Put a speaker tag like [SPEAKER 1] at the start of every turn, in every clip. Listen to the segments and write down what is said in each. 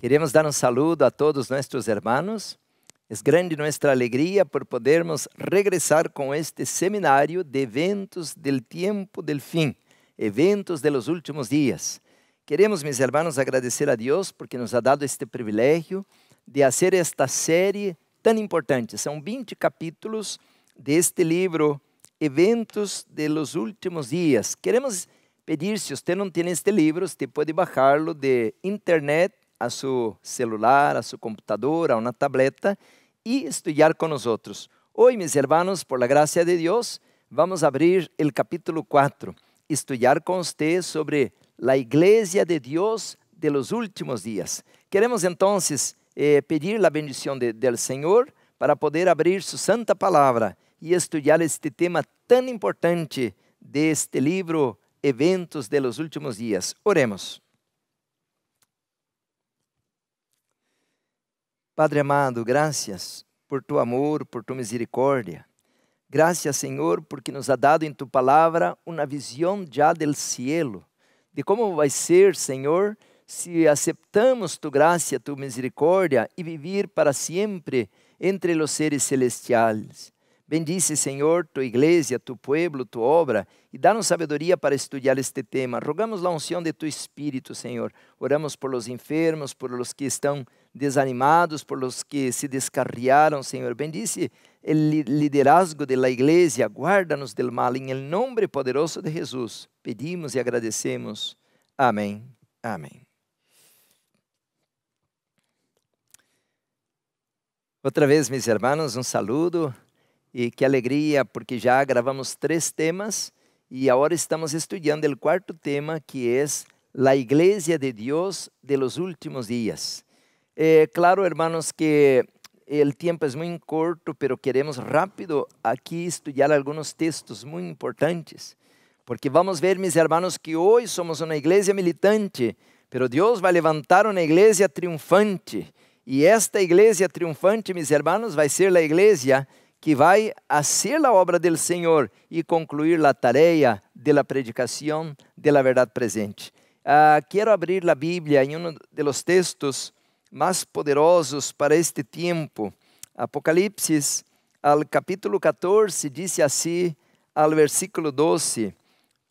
[SPEAKER 1] Queremos dar un saludo a todos nuestros hermanos. Es grande nuestra alegría por podermos regresar con este seminario de eventos del tiempo del fin, eventos de los últimos días. Queremos, mis hermanos, agradecer a Dios porque nos ha dado este privilegio de hacer esta série tão importante. São 20 capítulos deste livro, Eventos de los Últimos Dias. Queremos pedir, se você não tem este livro, você pode baixá-lo de internet a seu celular, a seu computador, a uma tableta e estudar com nós. Hoje, meus irmãos, por la gracia de Deus, vamos abrir o capítulo 4, estudar com você sobre a Igreja de Deus de los últimos dias. Queremos, então, pedir a bendição do Senhor para poder abrir sua santa palavra e estudar este tema tão importante deste livro, Eventos de los Últimos Dias. Oremos. Padre amado, graças por tu amor, por tu misericórdia. Graças, Senhor, porque nos ha dado em tu palavra uma visão já del cielo, de como vai ser, Senhor, se aceptamos tu graça, tu misericórdia e vivir para sempre entre os seres celestiais. Bendice, Senhor, tu igreja, tu pueblo, tu obra, e dá-nos sabedoria para estudar este tema. Rogamos a unção de tu Espírito, Senhor. Oramos por los enfermos, por los que estão desanimados, por los que se descarriaram, Senhor. Bendice o liderazgo de la igreja, guarda-nos del mal, em el nombre poderoso de Jesus. Pedimos e agradecemos. Amém. Amém. Outra vez, meus irmãos, um saludo. E que alegria, porque já gravamos 3 temas e agora estamos estudando o 4º tema, que é a Igreja de Deus de los últimos dias. Claro, hermanos, que o tempo é muito curto, pero queremos rápido aqui estudar alguns textos muito importantes, porque vamos ver, meus irmãos, que hoje somos uma igreja militante, pero Deus vai levantar uma igreja triunfante, e esta igreja triunfante, meus irmãos, vai ser a igreja que vai fazer a obra do Senhor e concluir a tarefa de la predicação de la verdade presente. Quero abrir a Bíblia em um dos textos mais poderosos para este tempo. Apocalipse, al capítulo 14, diz assim, al versículo 12.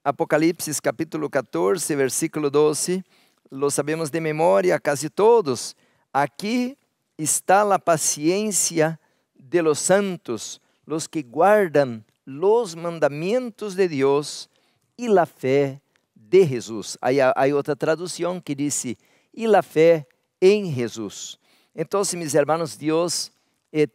[SPEAKER 1] Apocalipse, capítulo 14, versículo 12. Lo sabemos de memória, quase todos. Aqui está a paciência de los santos, los que guardan los mandamientos de Dios y la fe de Jesús. Hay otra traducción que dice, y la fe en Jesús. Entonces, mis hermanos, Dios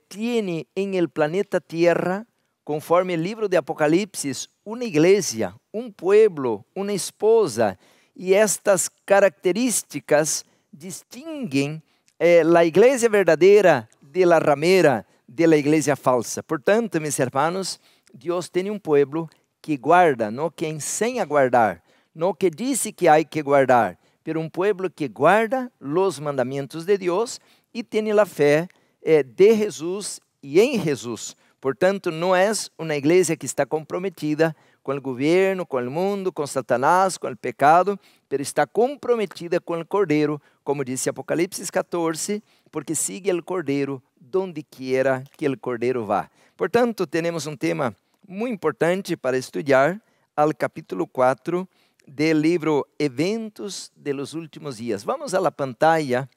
[SPEAKER 1] tiene en el planeta Tierra, conforme el libro de Apocalipsis, una iglesia, un pueblo, una esposa, y estas características distinguen la iglesia verdadera de la ramera, de la igreja falsa. Portanto, meus irmãos, Deus tem um povo que guarda, não que ensina a guardar, não que diz que há que guardar, mas um povo que guarda os mandamentos de Deus e tem a fé de Jesus e em Jesus. Portanto, não é uma igreja que está comprometida com o governo, com o mundo, com Satanás, com o pecado, mas está comprometida com o Cordeiro, como disse Apocalipse 14, porque sigue o Cordeiro donde quiera que o Cordeiro vá. Portanto, temos um tema muito importante para estudar, ao capítulo 4 do livro Eventos de los Últimos Dias. Vamos à pantalla.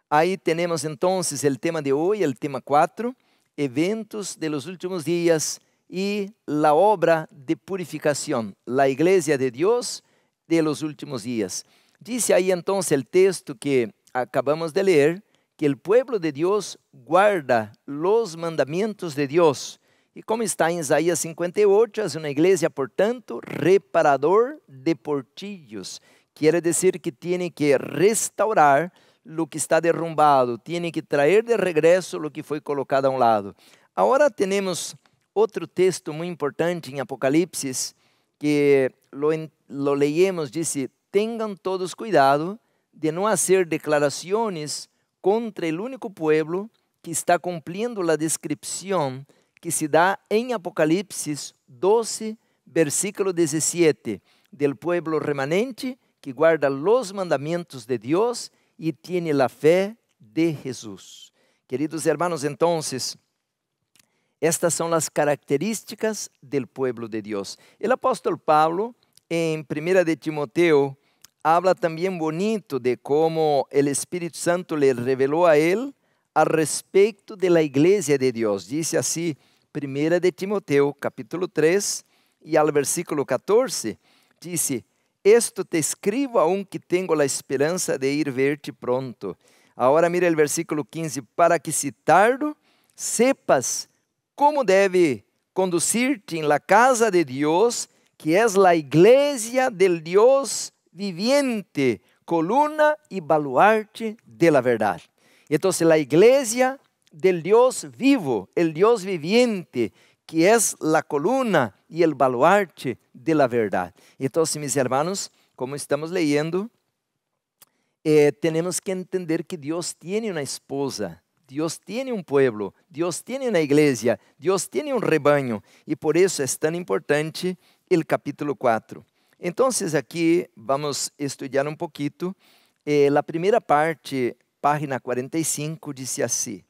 [SPEAKER 1] Aí temos então o tema de hoje, o tema 4, Eventos de los Últimos Dias e a obra de purificação, a Igreja de Deus de los Últimos Dias. Dice aí então o texto que acabamos de ler, que o pueblo de Deus guarda los mandamientos de Deus. E como está em Isaías 58, é uma igreja, portanto, reparador de portillos. Quer dizer que tem que restaurar o que está derrumbado, tem que trazer de regresso o que foi colocado a um lado. Agora temos outro texto muito importante em Apocalipse, que lo leemos, diz, tenham todos cuidado de não fazer declarações contra o único pueblo que está cumplindo a descrição que se dá em Apocalipse 12, versículo 17, del pueblo remanente que guarda los mandamentos de Deus y tiene la fe de Jesús. Queridos hermanos, entonces, estas son las características del pueblo de Dios. El apóstol Pablo, en 1 de Timoteo, habla también bonito de cómo el Espíritu Santo le reveló a él al respecto de la iglesia de Dios. Dice así, 1 de Timoteo, capítulo 3, y al versículo 14, dice: esto te escribo aunque tengo la esperanza de ir verte pronto. Ahora mira el versículo 15, para que si tardo, sepas cómo debe conducirte en la casa de Dios, que es la iglesia del Dios viviente, columna y baluarte de la verdad. Entonces la iglesia del Dios vivo, el Dios viviente, que es la columna y el baluarte de la verdad. Entonces, mis hermanos, como estamos leyendo, tenemos que entender que Dios tiene una esposa, Dios tiene un pueblo, Dios tiene una iglesia, Dios tiene un rebaño, y por eso es tan importante el capítulo 4. Entonces aquí vamos a estudiar un poquito. La primera parte, página 45, dice así: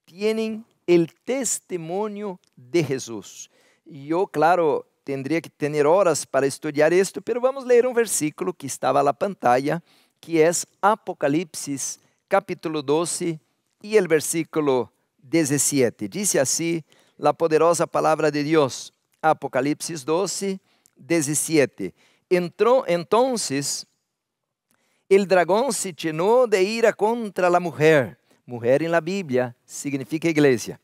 [SPEAKER 1] tienen el testimonio de Jesús. Yo, claro, tendría que tener horas para estudiar esto, pero vamos a leer un versículo que estaba a la pantalla, que es Apocalipsis, capítulo 12, y el versículo 17. Dice así la poderosa palabra de Dios. Apocalipsis 12, 17. Entonces, el dragón se llenó de ira contra la mujer. Mujer en la Biblia significa iglesia.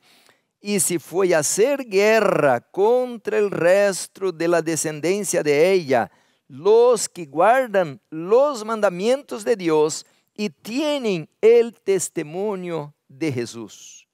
[SPEAKER 1] Y se fue a hacer guerra contra el resto de la descendencia de ella, los que guardan los mandamientos de Dios y tienen el testimonio de Jesús.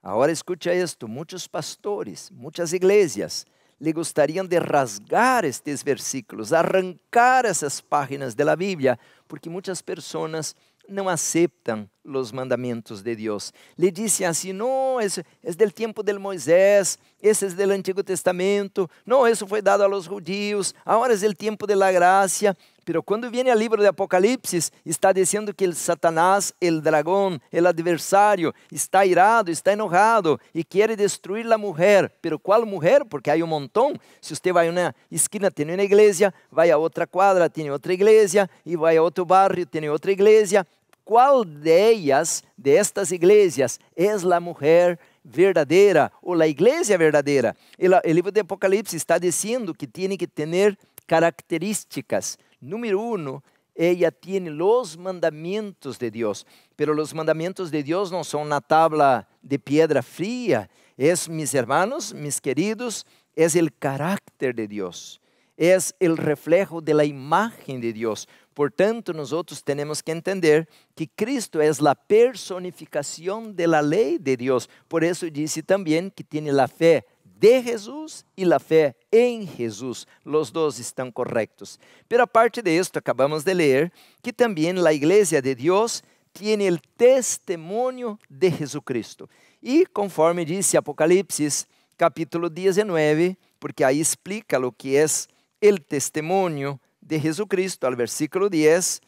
[SPEAKER 1] Ahora escucha esto, muchos pastores, muchas iglesias le gustarían de rasgar estos versículos, arrancar esas páginas de la Biblia, porque muchas personas no aceptan los mandamientos de Dios. Le dicen así: no, es del tiempo del Moisés, ese es del Antiguo Testamento, no, eso fue dado a los judíos, ahora es el tiempo de la gracia. Pero cuando viene al libro de Apocalipsis, está diciendo que el Satanás, el dragón, el adversario, está irado, está enojado y quiere destruir la mujer. ¿Pero cuál mujer? Porque hay un montón. Si usted va a una esquina, tiene una iglesia, va a otra cuadra, tiene otra iglesia, y va a otro barrio, tiene otra iglesia. ¿Cuál de ellas, de estas iglesias, es la mujer verdadera o la iglesia verdadera? El libro de Apocalipsis está diciendo que tiene que tener características. Número 1, ella tiene los mandamientos de Dios, pero los mandamientos de Dios no son una tabla de piedra fría. Es, mis hermanos, mis queridos, es el carácter de Dios, es el reflejo de la imagen de Dios. Por tanto, nosotros tenemos que entender que Cristo es la personificación de la ley de Dios. Por eso dice también que tiene la fe de Jesús y la fe en Jesús. Los dos están correctos. Pero aparte de esto, acabamos de leer que también la iglesia de Dios tiene el testimonio de Jesucristo. Y conforme dice Apocalipsis, capítulo 19, porque ahí explica lo que es el testimonio de Jesucristo, al versículo 10,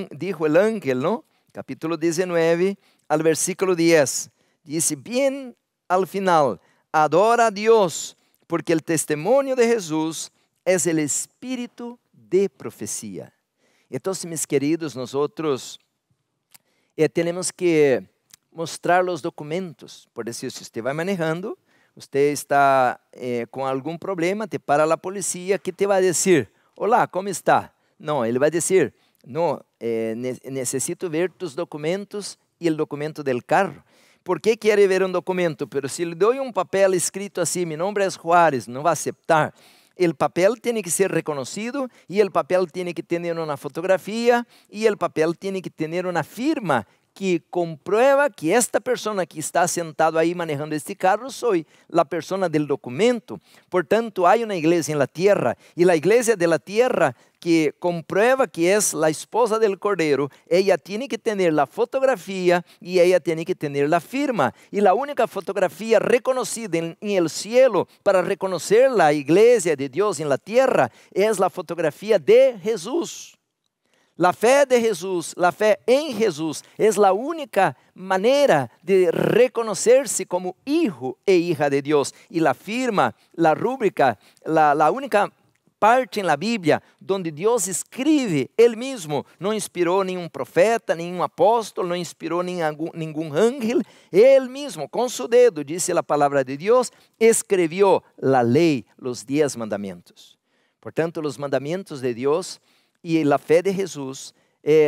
[SPEAKER 1] dijo el ángel, ¿no? Capítulo 19, al versículo 10, dice: bien al final, adora a Dios, porque el testimonio de Jesús es el espíritu de profecía. Entonces, mis queridos, nosotros tenemos que mostrar los documentos. Por decir, si usted va manejando, usted está con algún problema, te para la policía, ¿qué te va a decir? Hola, ¿cómo está? No, ele vai dizer: no, necesito ver tus documentos y el documento del carro. ¿Por qué quiere ver un documento? Pero si le doy un papel escrito así: mi nombre es Juárez, no va a aceptar. El papel tiene que ser reconocido y el papel tiene que tener una fotografía y el papel tiene que tener una firma que comprueba que esta persona que está sentado ahí manejando este carro soy la persona del documento. Por tanto, hay una iglesia en la tierra y la iglesia de la tierra que comprueba que es la esposa del Cordero, ella tiene que tener la fotografía y ella tiene que tener la firma. Y la única fotografía reconocida en el cielo para reconocer la iglesia de Dios en la tierra es la fotografía de Jesús. La fe de Jesús, la fe en Jesús es la única manera de reconocerse como hijo e hija de Dios. Y la firma, la rúbrica, la única parte en la Biblia donde Dios escribe Él mismo. No inspiró ningún profeta, ningún apóstol, no inspiró ningún ángel. Él mismo, con su dedo, dice la palabra de Dios, escribió la ley, los 10 mandamientos. Por tanto, los mandamientos de Dios y la fe de Jesús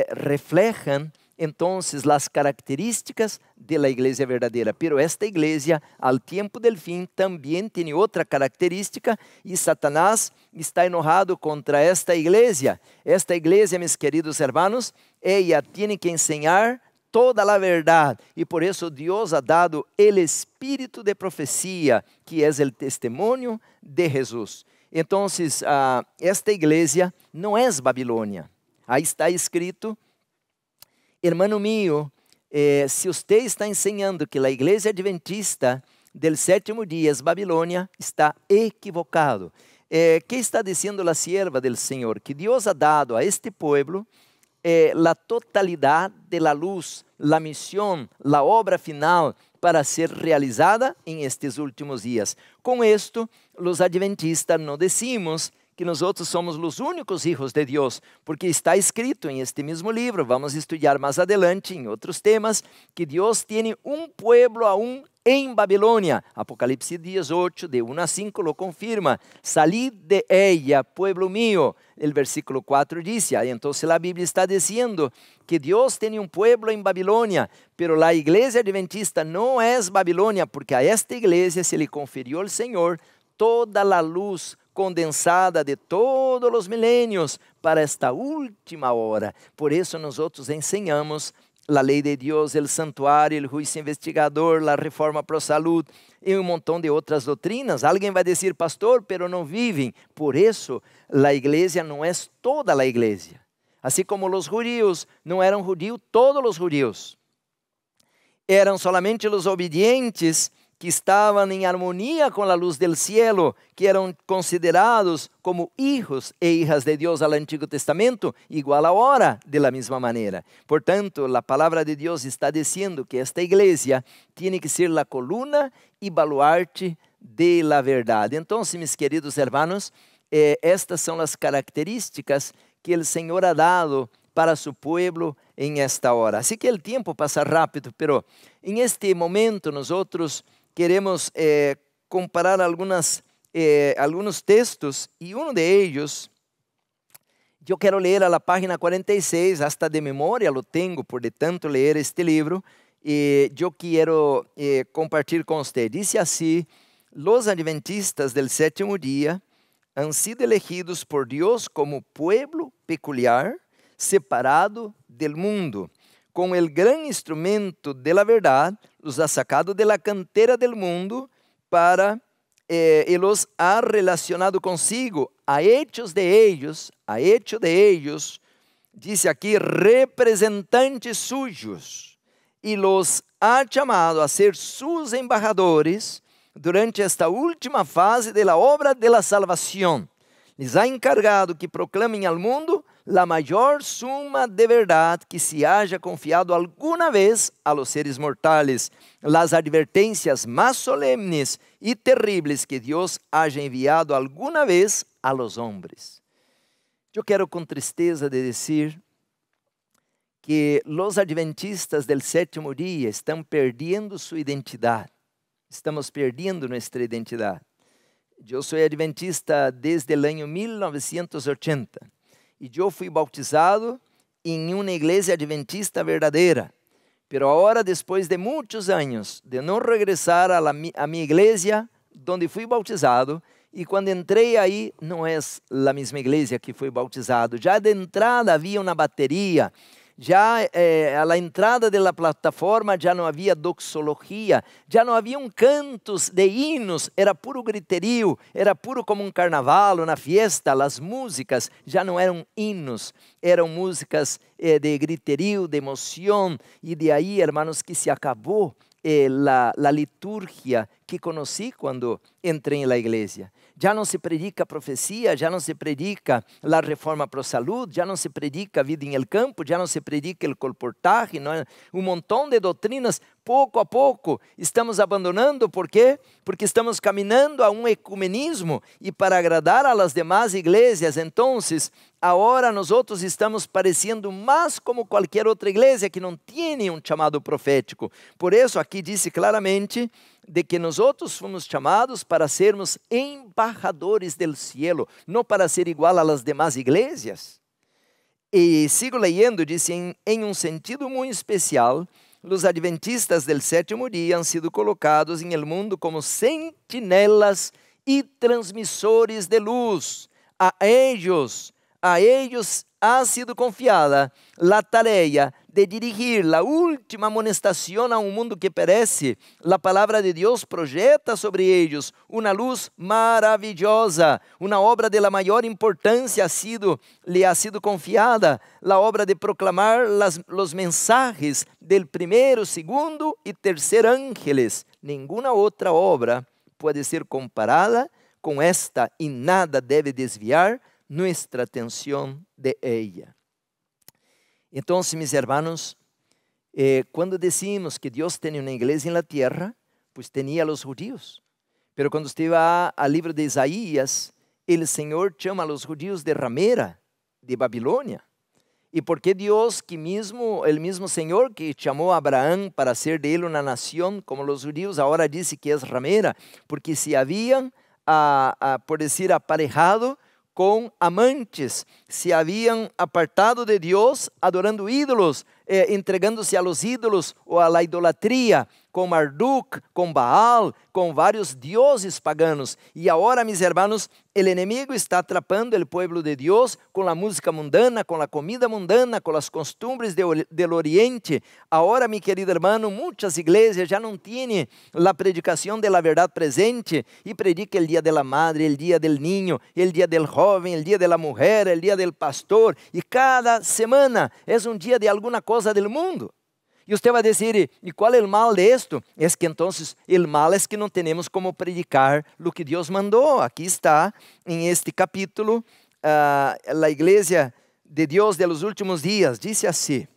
[SPEAKER 1] reflejan entonces las características de la iglesia verdadera. Pero esta iglesia, al tiempo del fin, también tiene otra característica y Satanás está enojado contra esta iglesia. Esta iglesia, mis queridos hermanos, ella tiene que enseñar toda la verdad y por eso Dios ha dado el espíritu de profecía, que es el testimonio de Jesús. Entonces, esta iglesia no es Babilônia. Ahí está escrito, hermano mío, se usted está enseñando que la iglesia adventista del sétimo día es Babilônia, está equivocado. ¿Qué está diciendo la sierva del Señor? Que Dios ha dado a este pueblo la totalidad de la luz, la misión, la obra final para ser realizada en estes últimos días. Com esto, los adventistas no decimos que nosotros somos los únicos hijos de Dios, porque está escrito en este mismo libro, vamos a estudiar más adelante en otros temas, que Dios tiene un pueblo aún en Babilônia. Apocalipsis 18, de 1 a 5 lo confirma. Salid de ella, pueblo mío. El versículo 4 dice, entonces la Biblia está diciendo que Dios tiene un pueblo en Babilônia, pero la iglesia adventista no es Babilônia, porque a esta iglesia se le confirió el Señor toda la luz condensada de todos los milenios para esta última hora. Por eso nosotros enseñamos la lei de Deus, o santuário, o juízo investigador, a reforma pro salud e montão de outras doutrinas. Alguém vai dizer, pastor, pero não vivem. Por isso, a igreja não é toda a igreja. Assim como os judíos não eram judíos, todos os judíos. Eram solamente os obedientes que estavam em harmonia com a luz del cielo, que eram considerados como hijos e hijas de Deus ao Antigo Testamento, igual agora, de la mesma maneira. Portanto, a palavra de Deus está dizendo que esta igreja tem que ser a coluna e baluarte de la verdade. Então, meus queridos hermanos, estas são as características que o Senhor ha dado para su pueblo en esta hora. Así que el tiempo pasa rápido, pero en este momento nosotros queremos comparar algunos textos y uno de ellos, yo quiero leer a la página 46, hasta de memoria lo tengo por de tanto leer este libro, y yo quiero compartir con usted. Dice así, los adventistas del séptimo día han sido elegidos por Dios como pueblo peculiar, separado del mundo. Con el gran instrumento de la verdad, los ha sacado de la cantera del mundo y los ha relacionado consigo, ha hecho de ellos, dice aquí, representantes suyos, y los ha llamado a ser sus embajadores durante esta última fase de la obra de la salvación. Les ha encargado que proclamen al mundo la mayor suma de verdad que se haya confiado alguna vez a los seres mortales, las advertencias más solemnes y terribles que Dios haya enviado alguna vez a los hombres. Yo quiero con tristeza de decir que los adventistas del séptimo día están perdiendo su identidad. Estamos perdiendo nuestra identidad. Yo soy adventista desde el año 1980. E eu fui bautizado em uma igreja adventista verdadeira. Pero agora, depois de muitos anos de não regressar a minha igreja, onde fui bautizado, e quando entrei aí, não é a mesma igreja que fui bautizado. Já de entrada havia uma bateria, já a entrada da plataforma já não havia doxologia, já não haviam cantos de hinos, era puro griterio, era puro como um carnaval, uma fiesta. As músicas já não eram hinos, eram músicas de griterio, de emoção, e de aí, hermanos, que se acabou a liturgia que conocí cuando entré en la iglesia. Ya no se predica profecía, ya no se predica la reforma pro salud, ya no se predica vida en el campo, ya no se predica el colportaje, ¿no? Un montón de doctrinas. Pouco a pouco estamos abandonando. ¿Por quê? Porque estamos caminhando a um ecumenismo e para agradar a las demás igrejas. Então, agora nós estamos parecendo mais como qualquer outra igreja que não tem um chamado profético. Por isso, aqui diz claramente de que nós fomos chamados para sermos embajadores del cielo, não para ser igual a las demás igrejas. E sigo leyendo, diz em um sentido muito especial, os adventistas del sétimo dia han sido colocados em el mundo como sentinelas e transmissores de luz. A ellos ha sido confiada la tarea de dirigir la última amonestación a un mundo que perece. La palabra de Dios projeta sobre ellos una luz maravillosa. Una obra de la mayor importancia le ha sido confiada. La obra de proclamar los mensajes del primero, segundo y tercer ángeles. Ninguna otra obra puede ser comparada con esta y nada debe desviar nuestra atención de ella. Entonces, mis hermanos, cuando decimos que Dios tiene una iglesia en la tierra, pues tenía a los judíos. Pero cuando usted va al libro de Isaías, el Señor llama a los judíos de ramera, de Babilonia. ¿Y por qué Dios, el mismo Señor que llamó a Abraham para hacer de él una nación como los judíos, ahora dice que es ramera? Porque se habían, por decir, aparejado con amantes, se habían apartado de Dios adorando ídolos, entregándose a los ídolos o a la idolatría, com Marduk, com Baal, com vários deuses paganos. E agora, mis hermanos, o inimigo está atrapando o povo de Deus com a música mundana, com a comida mundana, com as costumbres do Oriente. Agora, mi querido hermano, muitas igrejas já não têm a predicação da verdade presente e predica o dia da madre, o dia do niño, o dia do jovem, o dia da mulher, o dia do pastor. E cada semana é um dia de alguma coisa do mundo. E você vai dizer, e qual é o mal de esto? É que então, o mal é que não temos como predicar o que Deus mandou. Aqui está, em este capítulo, a igreja de Deus de los últimos dias, diz assim,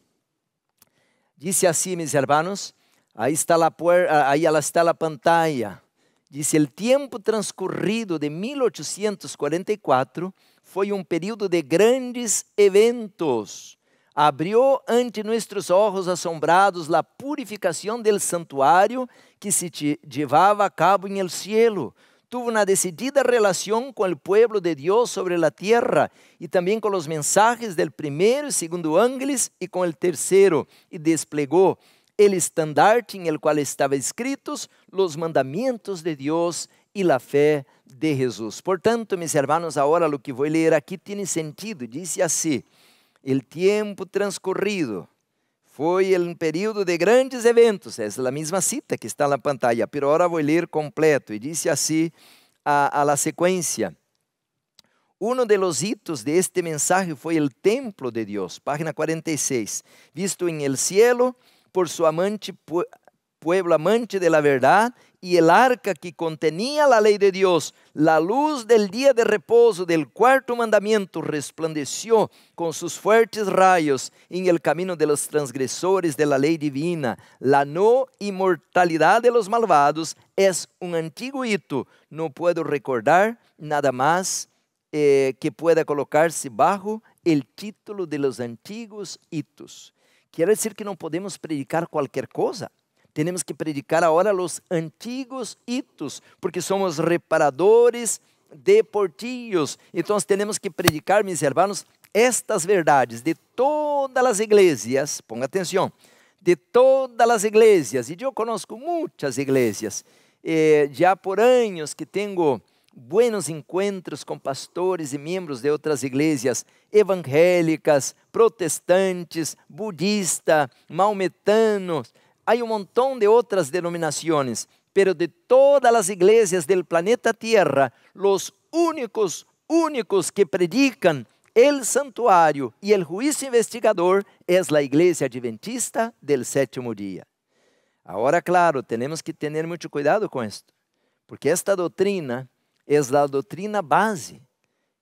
[SPEAKER 1] mis hermanos, aí está a pantalla, diz, o tempo transcorrido de 1844 foi um período de grandes eventos. Abrió ante nuestros ojos assombrados la purificación del santuario que se llevaba a cabo en el cielo. Tuvo una decidida relación con el pueblo de Dios sobre la tierra y también con los mensajes del primero y segundo ángeles y con el tercero, y desplegó el estandarte en el cual estaban escritos los mandamientos de Dios y la fe de Jesús. Por tanto, mis hermanos, ahora lo que voy a leer aquí tiene sentido. Dice así: el tiempo transcorrido foi um período de grandes eventos. Essa é a mesma cita que está na pantalla, pero agora vou ler completo. E diz assim a la sequência: uno de los hitos de este mensaje foi o templo de Deus, página 46, visto en el cielo por su amante pueblo amante de la verdad, y el arca que contenía la ley de Dios. La luz del día de reposo del cuarto mandamiento resplandeció con sus fuertes rayos en el camino de los transgresores de la ley divina. La no inmortalidad de los malvados es un antiguo hito. No puedo recordar nada más que pueda colocarse bajo el título de los antiguos hitos. Quiere decir que no podemos predicar cualquier cosa. Temos que predicar agora os antigos hitos, porque somos reparadores de portillos. Então, temos que predicar, mis hermanos, estas verdades de todas as igrejas. Ponga atenção, de todas as igrejas. E eu conozco muitas igrejas. Já por anos que tenho buenos encontros com pastores e membros de outras igrejas evangélicas, protestantes, budistas, maometanos. Há montão de outras denominações, pero de todas as igrejas del planeta Tierra, os únicos que predican el santuário e el juicio investigador es la igreja adventista del sétimo dia. Agora, claro, temos que ter muito cuidado com isto, porque esta doutrina é a doutrina base.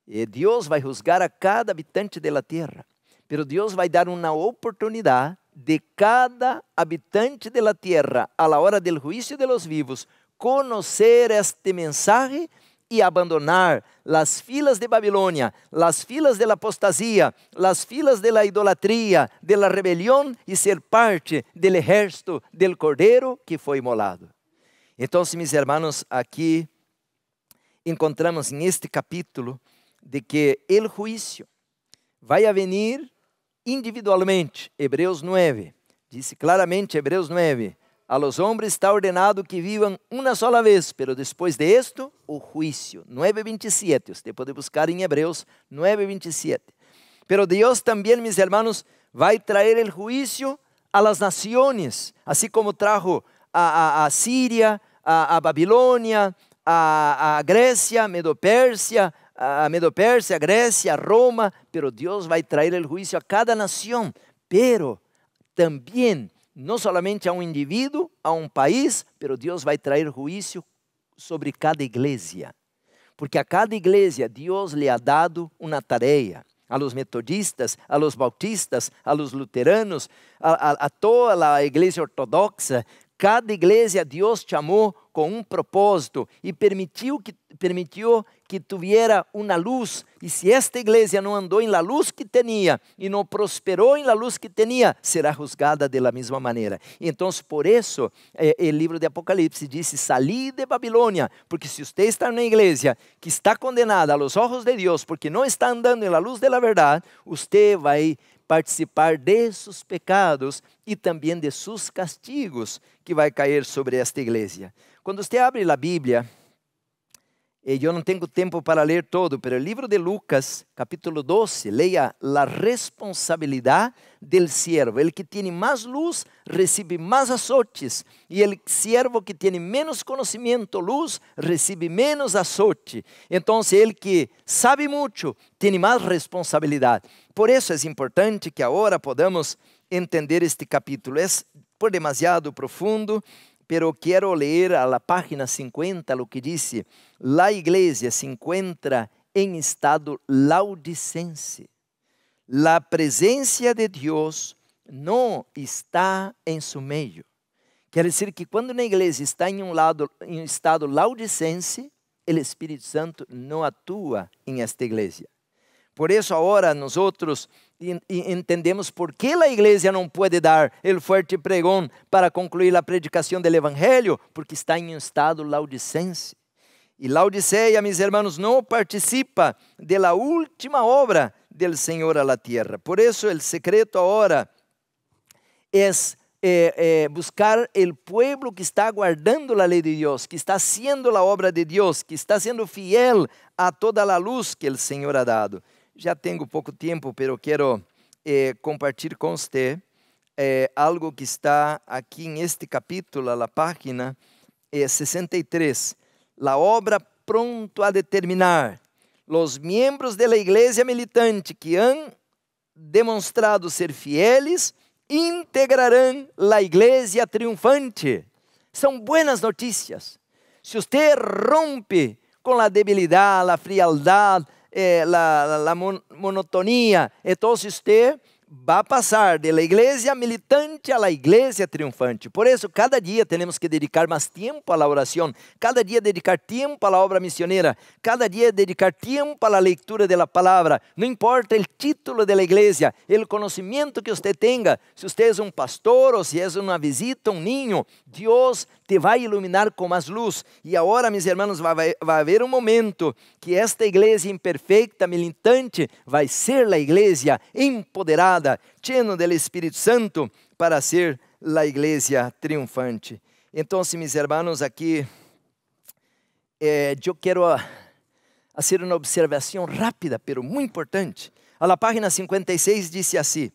[SPEAKER 1] E Deus vai juzgar a cada habitante da terra, pero Deus vai dar uma oportunidade de cada habitante da terra, a la hora del juicio de los vivos, conhecer este mensaje e abandonar as filas de Babilônia, as filas da apostasia, as filas da idolatria, da rebelião e ser parte do exército del Cordeiro que foi imolado. Então, meus irmãos, aqui encontramos neste capítulo de que o juízo vai a venir individualmente. Hebreus 9, diz claramente Hebreus 9, a los hombres está ordenado que vivam uma sola vez, pero depois de esto, o juicio. 9:27, você pode buscar em Hebreus 9:27. Pero Deus também, meus irmãos, vai trazer o juízo a las naciones, assim como trajo a Síria, a Babilônia, a Grécia, Medo-Pérsia, a Grécia, a Roma, pero Deus vai trazer o juízo a cada nação, pero também, não somente a um indivíduo, a um país, pero Deus vai trazer juízo sobre cada igreja, porque a cada igreja Deus lhe ha dado uma tarefa, a los metodistas, a los bautistas, a los luteranos, a toda a igreja ortodoxa. Cada igreja Deus chamou com um propósito e permitiu que tuviera uma luz. E se esta igreja não andou em la luz que tinha e não prosperou em la luz que tinha, será juzgada de la mesma maneira. Então, por isso, o livro de Apocalipse diz: salí de Babilônia, porque se você está na igreja que está condenada a los ojos de Deus, porque não está andando em la luz de la verdade, você vai participar de seus pecados e também de seus castigos que vai cair sobre esta igreja. Quando você abre a Bíblia, eu não tenho tempo para ler todo, mas o livro de Lucas, capítulo 12, leia a responsabilidade del siervo. El que tem mais luz recebe mais azotes, e el siervo que tem menos conhecimento, luz, recebe menos azote. Então, el que sabe muito tem mais responsabilidade. Por isso é importante que agora podamos entender este capítulo. É por demasiado profundo, pero quero ler a la página 50 lo que dice: la iglesia se encuentra en estado laudicense. La presencia de Dios no está en su meio. Quer dizer que quando uma igreja está em um estado laudicense, o Espírito Santo não atua em esta igreja. Por isso agora nós entendemos por que a igreja não pode dar o forte pregão para concluir a predicação do evangelho, porque está em um estado laudicense. E Laodiceia, meus irmãos, não participa da última obra del Senhor a la tierra. Por isso, o secreto agora é buscar o pueblo que está guardando a lei de Deus, que está haciendo a obra de Deus, que está sendo fiel a toda a luz que o Senhor ha dado. Já tenho pouco tempo, pero quero compartilhar com você algo que está aqui neste capítulo, a página 63. La obra pronto a determinar. Los miembros de la iglesia militante que han demonstrado ser fieles integrarán la iglesia triunfante. São buenas notícias. Se você rompe com a debilidade, a frialdade, la monotonia, então você vai passar da igreja militante à igreja triunfante. Por isso, cada dia temos que dedicar mais tempo à oração, cada dia dedicar tempo à obra missioneira, cada dia dedicar tempo à leitura da palavra. Não importa o título da igreja, o conhecimento que você tenha, se você é um pastor ou se é uma visita, um ninho, Deus te vai iluminar com mais luz. E agora, meus irmãos, vai haver um momento que esta igreja imperfeita, militante, vai ser a igreja empoderada, lleno del Espírito Santo, para ser a igreja triunfante. Então, meus irmãos, aqui eu quero fazer uma observação rápida, pero muito importante. A la página 56 diz assim: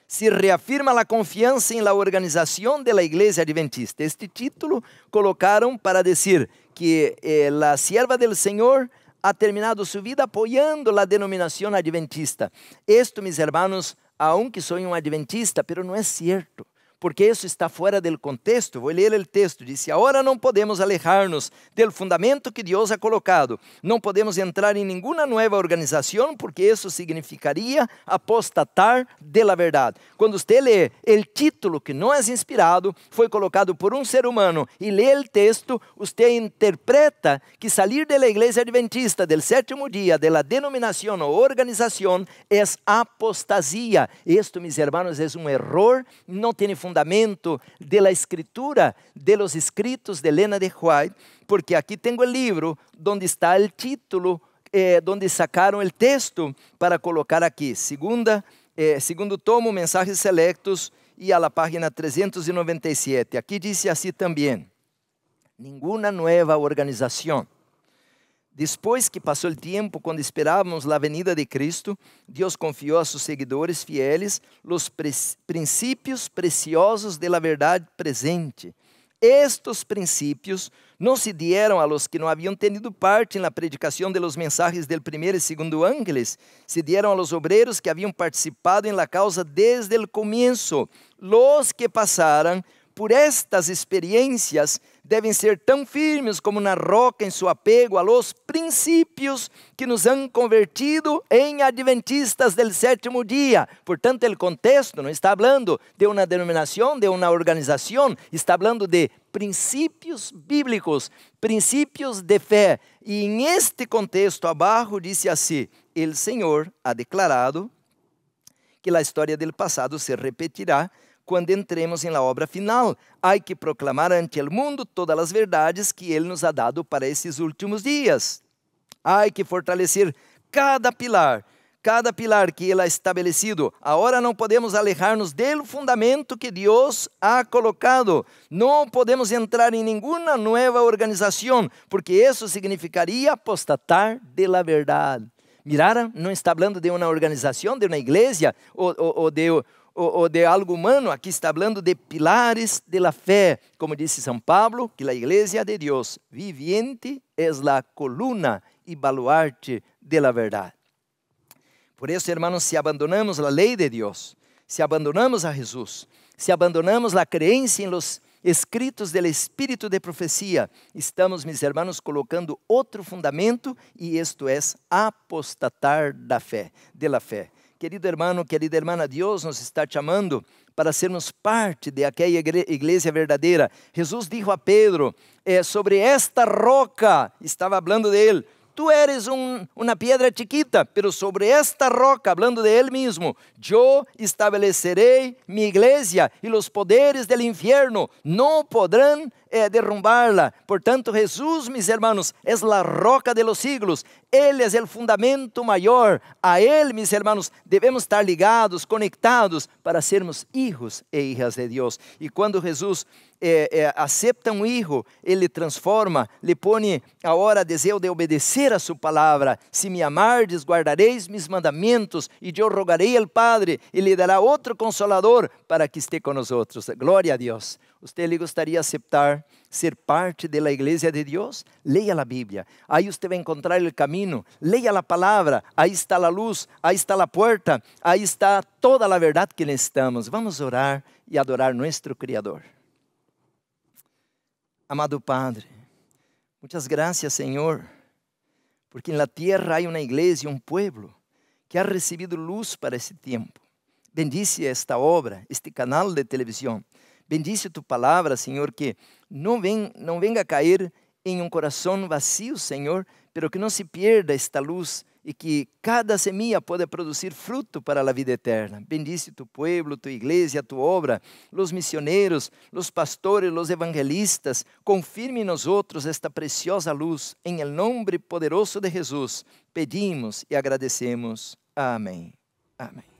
[SPEAKER 1] se reafirma a confiança em la organização de la igreja adventista. Este título colocaram para dizer que la sierva del Senhor ha terminado su vida apoyando la denominación adventista. Esto, mis hermanos, aunque soy un adventista, pero no es cierto, porque isso está fora do contexto. Vou ler o texto, diz: agora não podemos alejar-nos do fundamento que Deus ha colocado, não podemos entrar em nenhuma nova organização, porque isso significaria apostatar de la verdade. Quando você lê o título que não é inspirado, foi colocado por um ser humano, e lê o texto, você interpreta que salir da igreja adventista del sétimo dia, de la denominação ou organização, é apostasia. Isto, mis hermanos, é um error, não tem fundamento de la escritura, de los escritos de Elena de White, porque aqui tenho o livro onde está o título, onde sacaram o texto para colocar aqui. Segundo tomo, Mensajes Selectos, e a la página 397. Aqui diz assim também: nenhuma nova organização. Depois que passou o tempo, quando esperávamos a venida de Cristo, Deus confiou a seus seguidores fieles os princípios preciosos de la verdade presente. Estes princípios não se dieron a los que não haviam tenido parte na predicação de los mensajes del primeiro e segundo ángeles, se dieron a los obreros que haviam participado en la causa desde el comienzo. Los que passaram por estas experiências devem ser tão firmes como na roca em seu apego a los princípios que nos han convertido em adventistas del sétimo dia. Portanto, o contexto não está falando de uma denominação, de uma organização, está falando de princípios bíblicos, princípios de fé. E em este contexto abaixo disse assim: el Senhor ha declarado que a história do passado se repetirá quando entremos na obra final. Há que proclamar ante o mundo todas as verdades que Ele nos ha dado para esses últimos dias. Há que fortalecer cada pilar que Ele ha estabelecido. Agora não podemos alejar-nos do fundamento que Deus ha colocado. Não podemos entrar em nenhuma nova organização, porque isso significaria apostatar de la verdade. Miraram? Não está falando de uma organização, de uma igreja ou de algo humano. Aqui está falando de pilares de la fé, como disse São Pablo, que a igreja de Deus viviente é la coluna e baluarte de la verdade. Por isso, hermanos, se abandonamos a lei de Deus, se abandonamos a Jesus, se abandonamos a crença em los escritos del Espírito de profecia, estamos, mis hermanos, colocando outro fundamento, e isto é apostatar da fé, de la fé. Querido hermano, querida hermana, Deus nos está chamando para sermos parte de aquela igreja verdadeira. Jesus disse a Pedro, sobre esta roca, estava falando de ele: tú eres una piedra chiquita, pero sobre esta roca, hablando de él mismo, yo estableceré mi iglesia y los poderes del infierno no podrán derrumbarla. Por tanto, Jesús, mis hermanos, es la roca de los siglos. Ele é o fundamento maior. A Ele, mis hermanos, devemos estar ligados, conectados, para sermos hijos e hijas de Deus. E quando Jesus acepta um hijo, Ele transforma, lhe põe agora desejo de obedecer a sua palavra. Se me amardes, guardareis mis mandamentos, e eu rogarei ao Padre, e lhe dará outro consolador para que esteja conosco. Glória a Deus. Você lhe gostaria de aceitar ser parte da igreja de Deus? Leia a Bíblia. Aí você vai encontrar o caminho. Leia a palavra. Aí está a luz. Aí está a porta. Aí está toda a verdade que necessitamos. Vamos orar e adorar nosso Criador. Amado Padre, muitas graças, Senhor, porque na terra há uma igreja, um pueblo que ha recebido luz para esse tempo. Bendice esta obra, este canal de televisão. Bendice tu palavra, Senhor, que não venga a cair em um coração vazio, Senhor, pero que não se pierda esta luz e que cada semilla pueda produzir fruto para a vida eterna. Bendice tu pueblo, tu igreja, tu obra, los misioneros, los pastores, los evangelistas. Confirme em nós outros esta preciosa luz. Em el nombre poderoso de Jesus, pedimos e agradecemos. Amém. Amém.